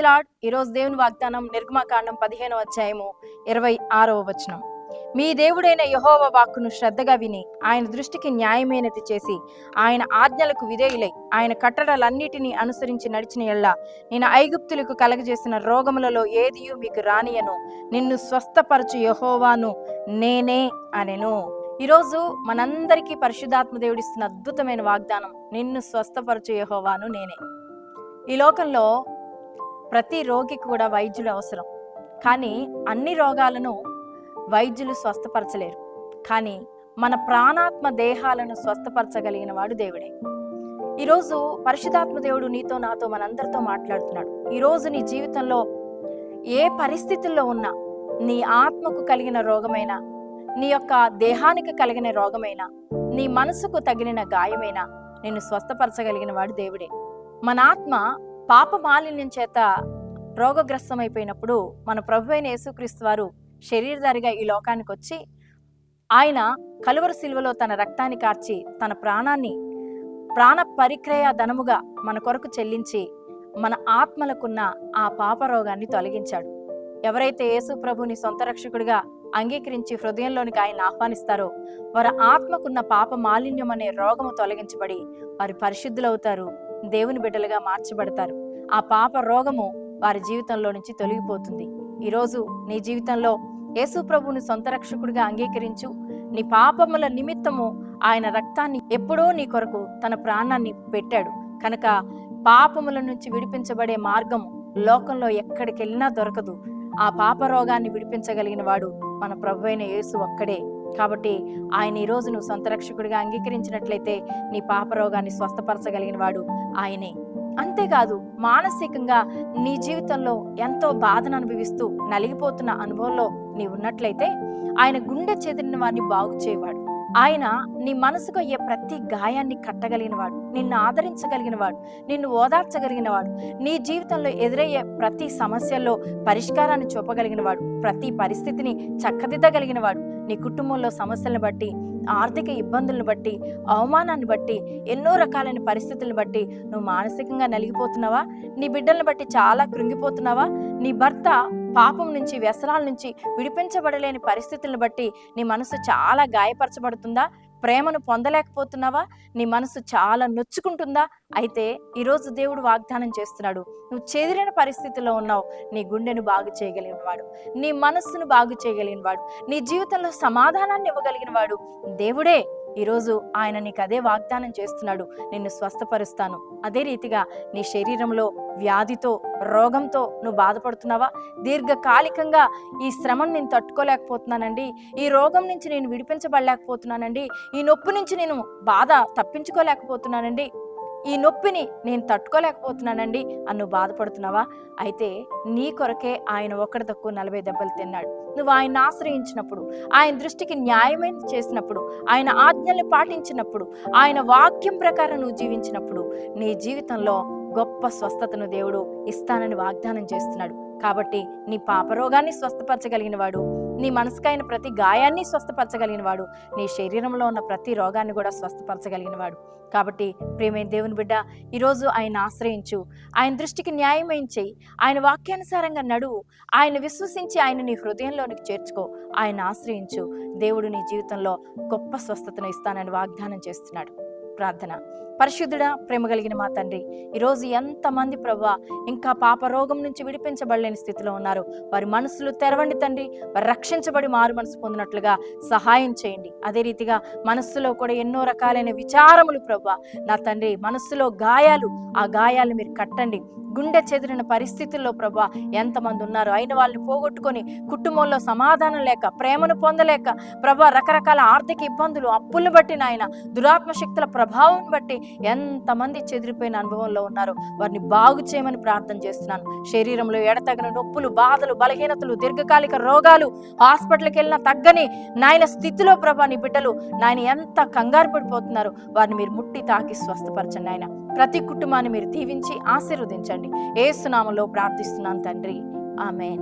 Lord. ఈరోజు దేవుని వాగ్దానం నిర్గమకాండం 15వ అధ్యాయము 26వ వచనం. మీ దేవుడైన యెహోవా వాక్కును శ్రద్ధగా విని ఆయన దృష్టికి న్యాయమైనది చేసి ఆయన ఆజ్ఞలకు విధేయులై ఆయన కట్టడలన్నిటినీ అనుసరించి నడిచిన ఎళ్ళ నేను ఐగుప్తులకు కలగజేసిన రోగములలో ఏదియు మీకు రానియను, నిన్ను స్వస్థపరచు యెహోవాను నేనే అనెను. ఈరోజు మనందరికీ పరిశుద్ధాత్మ దేవుడిస్తున్న అద్భుతమైన వాగ్దానం, నిన్ను స్వస్థపరచు యెహోవాను నేనే. ఈ లోకంలో ప్రతి రోగికి కూడా వైద్యులు అవసరం, కానీ అన్ని రోగాలను వైద్యులు స్వస్థపరచలేరు. కానీ మన ప్రాణాత్మ దేహాలను స్వస్థపరచగలిగిన వాడు దేవుడే. ఈరోజు పరిశుద్ధాత్మ దేవుడు నీతో నాతో మనందరితో మాట్లాడుతున్నాడు. ఈరోజు నీ జీవితంలో ఏ పరిస్థితుల్లో ఉన్నా, నీ ఆత్మకు కలిగిన రోగమైనా, నీ యొక్క దేహానికి కలిగిన రోగమైనా, నీ మనసుకు తగిలిన గాయమైనా నిన్ను స్వస్థపరచగలిగిన వాడు దేవుడే. మన ఆత్మ పాప మాలిన్యం చేత రోగగ్రస్తమైపోయినప్పుడు మన ప్రభువైన యేసుక్రీస్తు వారు శరీరధారిగా ఈ లోకానికి వచ్చి ఆయన కలువరి శిలువలో తన రక్తాన్ని కార్చి తన ప్రాణ పరిక్రయ ధనముగా మన కొరకు చెల్లించి మన ఆత్మలకున్న ఆ పాప రోగాన్ని తొలగించాడు. ఎవరైతే యేసు ప్రభుని సొంత రక్షకుడిగా అంగీకరించి హృదయంలోనికి ఆయన ఆహ్వానిస్తారో వారి ఆత్మకున్న పాప మాలిన్యం అనే రోగము తొలగించబడి వారి పరిశుద్ధులవుతారు, దేవుని బిడ్డలుగా మార్చబడతారు. ఆ పాప రోగము వారి జీవితంలో నుంచి తొలగిపోతుంది. ఈరోజు నీ జీవితంలో యేసు ప్రభువుని సొంత రక్షకుడిగా అంగీకరించు. నీ పాపముల నిమిత్తము ఆయన రక్తాన్ని ఎప్పుడో నీ కొరకు తన ప్రాణాన్ని పెట్టాడు కనుక పాపముల నుంచి విడిపించబడే మార్గము లోకంలో ఎక్కడికి వెళ్ళినా దొరకదు. ఆ పాప రోగాన్ని విడిపించగలిగిన వాడు మన ప్రభువైన యేసు ఒక్కడే. కాబట్టి ఆయన ఈరోజు నువ్వు సొంత రక్షకుడిగా అంగీకరించినట్లయితే నీ పాప రోగాన్ని స్వస్థపరచగలిగిన వాడు ఆయనే. అంతేకాదు, మానసికంగా నీ జీవితంలో ఎంతో బాధను అనుభవిస్తూ నలిగిపోతున్న అనుభవంలో నీ ఉన్నట్లయితే ఆయన గుండె చెదిరిన వాడిని బాగు చేయవాడు. ఆయన నీ మనసుకు అయ్యే ప్రతి గాయాన్ని కట్టగలిగిన వాడు, నిన్ను ఆదరించగలిగిన వాడు, నిన్ను ఓదార్చగలిగిన వాడు, నీ జీవితంలో ఎదురయ్యే ప్రతి సమస్యల్లో పరిష్కారాన్ని చూపగలిగిన వాడు, ప్రతి పరిస్థితిని చక్కదిద్దగలిగిన వాడు. నీ కుటుంబంలో సమస్యలను బట్టి, ఆర్థిక ఇబ్బందులను బట్టి, అవమానాన్ని బట్టి, ఎన్నో రకాలైన పరిస్థితులను బట్టి నువ్వు మానసికంగా నలిగిపోతున్నావా? నీ బిడ్డలను బట్టి చాలా కృంగిపోతున్నావా? నీ భర్త పాపం నుంచి, వ్యసనాల నుంచి విడిపించబడలేని పరిస్థితులను బట్టి నీ మనసు చాలా గాయపరచబడుతుందా? ప్రేమను పొందలేకపోతున్నావా? నీ మనసు చాలా నొచ్చుకుంటుందా? అయితే ఈరోజు దేవుడు వాగ్దానం చేస్తున్నాడు, నువ్వు చెదిరిన పరిస్థితిలో ఉన్నావు, నీ గుండెను బాగు చేయగలిగిన వాడు, నీ మనస్సును బాగు చేయగలిగిన వాడు, నీ జీవితంలో సమాధానాన్ని ఇవ్వగలిగిన వాడు దేవుడే. ఈరోజు ఆయన నీకు అదే వాగ్దానం చేస్తున్నాడు, నిన్ను స్వస్థపరుస్తాను. అదే రీతిగా నీ శరీరంలో వ్యాధితో, రోగంతో నువ్వు బాధపడుతున్నావా? దీర్ఘకాలికంగా ఈ శ్రమను నేను తట్టుకోలేకపోతున్నానండి, ఈ రోగం నుంచి నేను విడిపించబడలేకపోతున్నానండి, ఈ నొప్పి నుంచి నేను బాధ తప్పించుకోలేకపోతున్నానండి, ఈ నొప్పిని నేను తట్టుకోలేకపోతున్నానండి అని నువ్వు బాధపడుతున్నావా? అయితే నీ కొరకే ఆయన ఒక్కడి తక్కువ 40 దెబ్బలు తిన్నాడు. నువ్వు ఆయన ఆశ్రయించినప్పుడు, ఆయన దృష్టికి న్యాయమైన చేసినప్పుడు, ఆయన ఆజ్ఞల్ని పాటించినప్పుడు, ఆయన వాక్యం ప్రకారం నువ్వు జీవించినప్పుడు నీ జీవితంలో గొప్ప స్వస్థతను దేవుడు ఇస్తానని వాగ్దానం చేస్తున్నాడు. కాబట్టి నీ పాపరోగాన్ని స్వస్థపరచగలిగిన వాడు, నీ మనసుకైన ప్రతి గాయాన్ని స్వస్థపరచగలిగిన వాడు, నీ శరీరంలో ఉన్న ప్రతి రోగాన్ని కూడా స్వస్థపరచగలిగిన వాడు. కాబట్టి ప్రియమైన దేవుని బిడ్డ, ఈరోజు ఆయన ఆశ్రయించు, ఆయన దృష్టికి న్యాయమైన చెయ్యి, ఆయన వాక్యానుసారంగా నడువు, ఆయన విశ్వసించి ఆయన నీ హృదయంలోనికి చేర్చుకో, ఆయన ఆశ్రయించు. దేవుడు నీ జీవితంలో గొప్ప స్వస్థతను ఇస్తానని వాగ్దానం చేస్తున్నాడు. ప్రార్థన. పరిశుద్ధుడా, ప్రేమ కలిగిన మా తండ్రి, ఈరోజు ఎంతమంది ప్రభువా ఇంకా పాప రోగం నుంచి విడిపించబడలేని స్థితిలో ఉన్నారు, వారి మనసులు తెరవండి తండ్రి, వారు రక్షించబడి మారు మనసు పొందినట్లుగా సహాయం చేయండి. అదే రీతిగా మనస్సులో కూడా ఎన్నో రకాలైన విచారములు ప్రభువా నా తండ్రి, మనస్సులో గాయాలు, ఆ గాయాలు మీరు కట్టండి. గుండె చెదిరిన పరిస్థితుల్లో ప్రభా ఎంతమంది ఉన్నారు, అయిన వాళ్ళని పోగొట్టుకొని కుటుంబంలో సమాధానం లేక, ప్రేమను పొందలేక ప్రభా రకరకాల ఆర్థిక ఇబ్బందులు, అప్పులను బట్టి నాయన, దురాత్మ శక్తుల ప్రభావం బట్టి ఎంతమంది చెదిరిపోయిన అనుభవంలో ఉన్నారు, వారిని బాగు చేయమని ప్రార్థన చేస్తున్నాను. శరీరంలో ఎడతగిన నొప్పులు, బాధలు, బలహీనతలు, దీర్ఘకాలిక రోగాలు, హాస్పిటల్కి వెళ్ళిన తగ్గని నాయన స్థితిలో ప్రభా నీ బిడ్డలు నాయన ఎంత కంగారు పడిపోతున్నారు, వారిని మీరు ముట్టి తాకి స్వస్థపరచండి నాయన. ప్రతి కుటుంబాన్ని మీరు దీవించి ఆశీర్వదించండి. యేసు నామములో ప్రార్థిస్తున్నాను తండ్రి, ఆమేన్.